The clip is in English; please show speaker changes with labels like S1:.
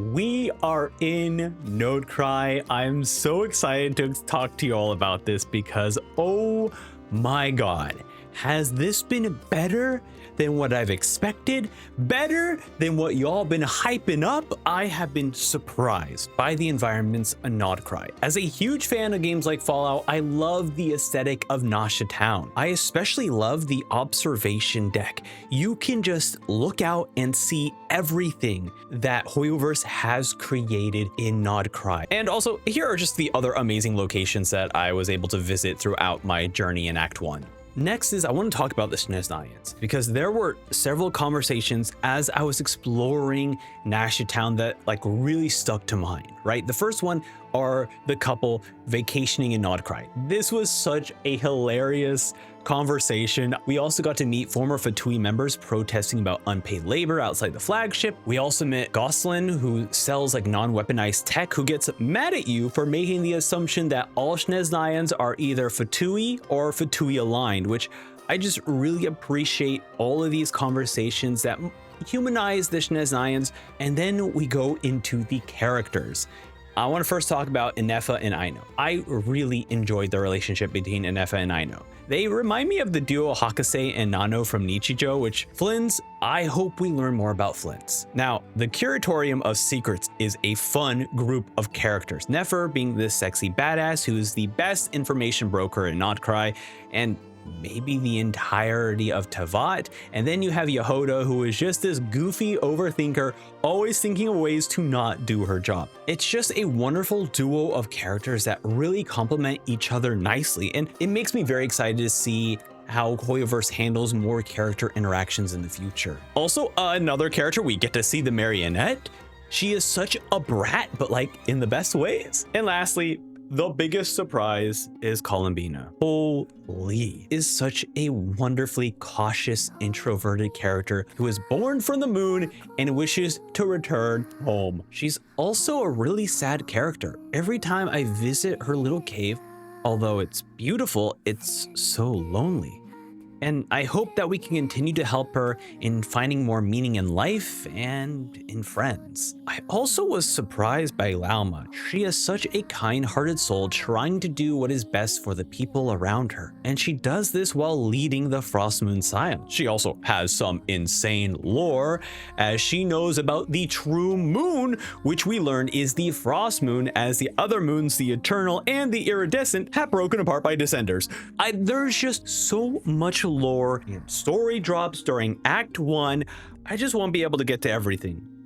S1: We are in Nodecry. I'm so excited to talk to you all about this because, oh my god, has this been better than what I've expected? Better than what y'all been hyping up? I have been surprised by the environments of Nodecry. As a huge fan of games like Fallout, I love the aesthetic of Nasha Town. I especially love the observation deck. You can just look out and see everything that Hoyoverse has created in Nodecry. And also, here are just the other amazing locations that I was able to visit throughout my journey in Act 1. Next is I want to talk about the Snezhnayans because there were several conversations as I was exploring Nasha Town that really stuck to mind, right? The first one are the couple vacationing in Nodecry. This was such a hilarious conversation. We also got to meet former Fatui members protesting about unpaid labor outside the flagship. We also met Goslin, who sells non-weaponized tech, who gets mad at you for making the assumption that all Snezhnayans are either Fatui or Fatui aligned, which I just really appreciate all of these conversations that humanize the Snezhnayans. And then we go into the characters. I want to first talk about Inefa and Ino. I really enjoyed the relationship between Inefa and Ino. They remind me of the duo Hakase and Nano from Nichijou, which Flynn's, I hope we learn more about Flynn's. Now, the Curatorium of Secrets is a fun group of characters. Nefer being this sexy badass who is the best information broker in Nodecry, and maybe the entirety of Teyvat. And then you have Yehoda, who is just this goofy overthinker, always thinking of ways to not do her job. It's just a wonderful duo of characters that really complement each other nicely, and it makes me very excited to see how Hoyoverse handles more character interactions in the future. Also, another character, we get to see the Marionette. She is such a brat, but in the best ways. And lastly, the biggest surprise is Columbina. Holy, is such a wonderfully cautious, introverted character who is born from the moon and wishes to return home. She's also a really sad character. Every time I visit her little cave, although it's beautiful, it's so lonely. And I hope that we can continue to help her in finding more meaning in life and in friends. I also was surprised by Lauma. She is such a kind-hearted soul trying to do what is best for the people around her. And she does this while leading the Frostmoon Scions. She also has some insane lore, as she knows about the true moon, which we learn is the Frost Moon, as the other moons, the Eternal and the Iridescent, have broken apart by Descenders. There's just so much lore and story drops during Act 1. I just won't be able to get to everything.